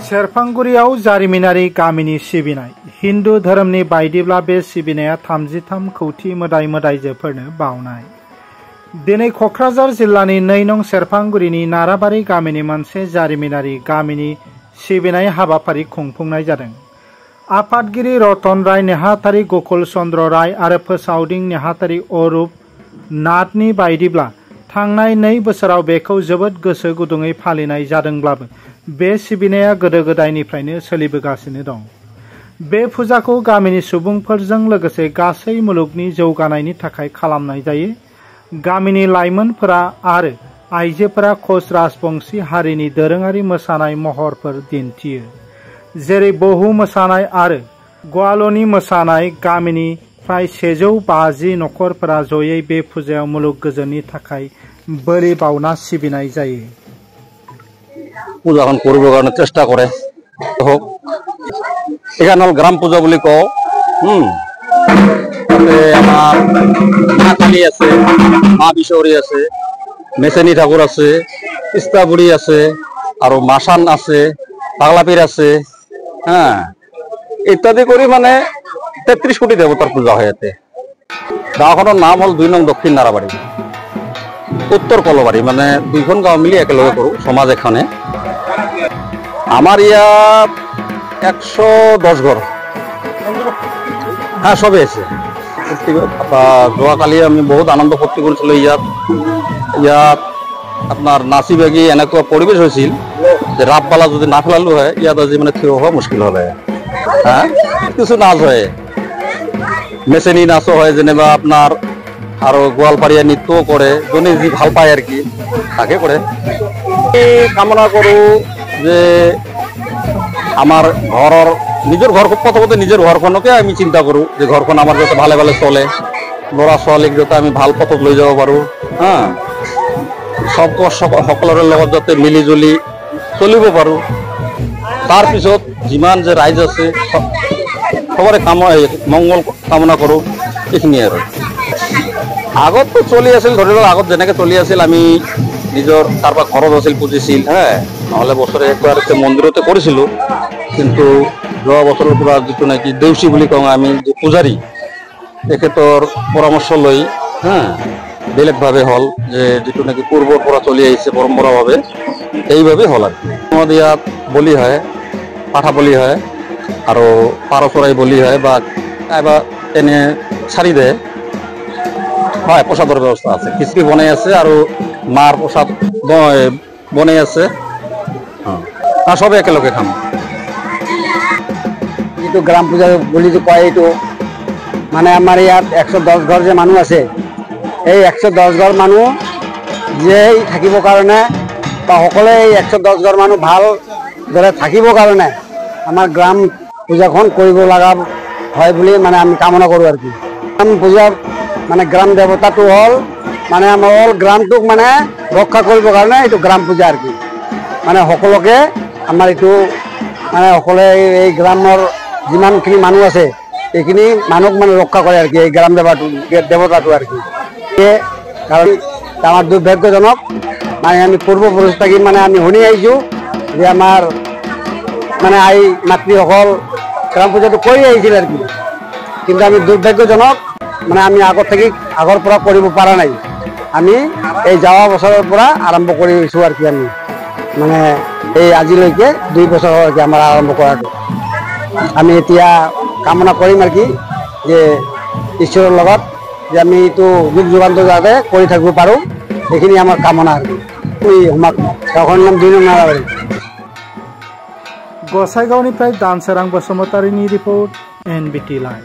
सेरफांगुरियाव जारिमिनारि गामिनि सिबिनाय हिन्दु धोरोमनि बायदिब्ला बे सिबिनाया 33 कौटि मोदाय मोदायजोफोरनो बावनाय। दिनै कक्राझार जिल्लानि 2 नं सेरफांगुरिनि नाराबारि गामिनि मोनसे जारिमिनारि गामिनि सिबिनाय हाबाफारि खुंफुंनाय जादों। आफादगिरि रतन राय नेहाथारि गकुल चन्द्र राय आरो फोसावदिं नेहाथारि अरूप नाथनि बायदिब्ला थांनाय 2 बोसोराव बेखौ जोबोद गोसो गुदुङै फालिनाय जादोंब्लाबो बे सिबिनाया गोदो गोदायनिफ्रायनो सोलिबोगासिनो दं। बे फुजाखौ गामिनि सुबुंफोरजों लोगोसे गासै मुलुगनि जौगानायनि थाखाय खालामनाय जायो। गामिनि लाइमोनफोरा आरो आइजोफोरा कच राजबंशी हारिनि दोरोङारि मोसानाय महरफोर दिन्थियो, जेरै बहु मोसानाय आरो ग्वालनी मोसानाय। गामिनि फ्राय 150 नखरफोरा जयै बे फुजायाव मुलुग गोजोननि थाखाय बोलि बावना सिबिनाय जायो। পূজাখন কৰিবৰ কাৰণে চেষ্টা কৰে হোক। এখানে হল গ্ৰাম পূজা বুলি কওঁ। তাতে আমাৰ মা কালী আছে, মা বিশ্বহৰী আছে, মেচেনী ঠাকুৰ আছে, ইষ্টাবুঢ়ী আছে আৰু মাছান আছে, পাগলাপীৰ আছে, ইত্যাদি কৰি মানে 33 কোটি দেৱতাৰ পূজা হয় ইয়াতে। গাঁওখনৰ নাম হ'ল 2 নং দক্ষিণ নাৰাবাৰী, উত্তৰ কলবাৰী, মানে 2খন গাঁও মিলি একেলগে কৰোঁ সমাজ এখনে। আমাৰ ইয়াত 110 ঘৰ, হ্যাঁ সবে আছে। যোৱাকালি আমি বহুত আনন্দ ফূৰ্তি কৰিছিলোঁ। ইয়াত আপোনাৰ নাচি বাগি এনেকুৱা পৰিৱেশ হৈছিল যে ৰাপবালা যদি নাফেলালো হয় ইয়াত আজি মানে থিয় হোৱা মুস্কিল হ'লে। কিছু নাচ হয়, মেচেনী নাচো হয় যেনিবা আপনার, আৰু গোৱালপাৰীয়া নৃত্যও কৰে, যোনে যি ভাল পায় আৰ কি তাকে কৰে। কামনা কৰোঁ যে আমার ঘরের নিজের ঘর প্রথমত নিজের ঘরখনকে আমি চিন্তা করো যে ঘরখন আমার যাতে ভালো ভালো চলে, লড়া ছোৱালীক যাতে আমি ভাল পথত লৈ যাব পাৰো, সকলেৰ লগত যাতে মিলি জুলি চলিব পাৰো। তাৰপিছত যিমান যে ৰাইজ আছে সবৰে মঙ্গল কামনা কৰো, এইখিনিয়ে আৰু। আগততো চলি আছিল, ধৰি লওক আগত যেনেকে চলি আছিল, আমি নিজৰ কাৰোবাৰ ঘৰত আছিল পুজিছিল, নহলে বছৰে একবাৰ মন্দিৰতে কৰিছিলোঁ। কিন্তু যোৱা বছৰৰ পৰা যিটো নাকি দেউচী বুলি কওঁ আমি, যে পূজাৰী, তেখেতৰ পৰামৰ্শ লৈ বেলেগভাৱে হ'ল, যে যিটো নাকি পূৰ্বৰ পৰা চলি আহিছে পৰম্পৰাভাৱে, এইভাৱে হ'ল আৰু। আমাৰ ইয়াত বলি হয়, পাঠা বলি হয় আৰু পাৰ চৰাই বলি হয়, বা কাইবা এনে চাৰি দিয়ে হয়। প্ৰসাদৰ ব্যৱস্থা আছে, খিচিৰি বনাই আছে আৰু মাৰ প্ৰসাদ বনাই আছে, সবে একেলগে খাম। যিটো গ্ৰাম পূজা বুলি যে কয়, এইটো মানে আমাৰ ইয়াত 110 ঘৰ যে মানুহ আছে, এই 110 ঘৰ মানুহ যে থাকিবৰ কাৰণে বা সকলোৱে এই 110 ঘৰ মানুহ ভাল দৰে থাকিবৰ কাৰণে আমাৰ গ্ৰাম পূজাখন কৰিব লগা হয় বুলি মানে আমি কামনা কৰোঁ আৰু কি। গ্ৰাম পূজাৰ মানে গ্ৰাম দেৱতাটো হ'ল মানে আমাৰ অল গ্ৰামটোক মানে ৰক্ষা কৰিবৰ কাৰণে এইটো গ্ৰাম পূজা আৰু কি। মানে সকলোকে আমাৰ এইটো মানে সকলোৱে এই গ্ৰামৰ যিমানখিনি মানুহ আছে এইখিনি মানুহক মানে ৰক্ষা কৰে আৰু কি, এই গ্ৰাম দেৱতাটো আৰু কি। কাৰণ আমাৰ দুৰ্ভাগ্যজনক মানে আমি পূৰ্বপুৰুষ থাকি মানে আমি শুনি আহিছোঁ যে আমাৰ মানে আই মাতৃসকল গ্ৰাম পূজাটো কৰি আহিছিল আৰু কি। কিন্তু আমি দুৰ্ভাগ্যজনক মানে আমি আগৰ পৰা কৰিব পৰা নাই। আমি এই যোৱা বছৰৰ পৰা আৰম্ভ কৰিছোঁ আৰু কি। আমি মানে এই আজিলৈকে 2 বছৰ হ'ল আমাৰ আৰম্ভ কৰাটো। আমি এতিয়া কামনা কৰিম আৰু কি, যে ঈশ্বৰৰ লগত যে আমি এইটো যুগ যুগান্তৰ যাতে কৰি থাকিব পাৰোঁ, এইখিনি আমাৰ কামনা আৰু কি। গাঁওখনৰ নাম 2 নং নাৰাবাৰী। गसाइगावनिफ्राय दानसोरां बसुमतारीनि रिपर्ट, NBT लाइव।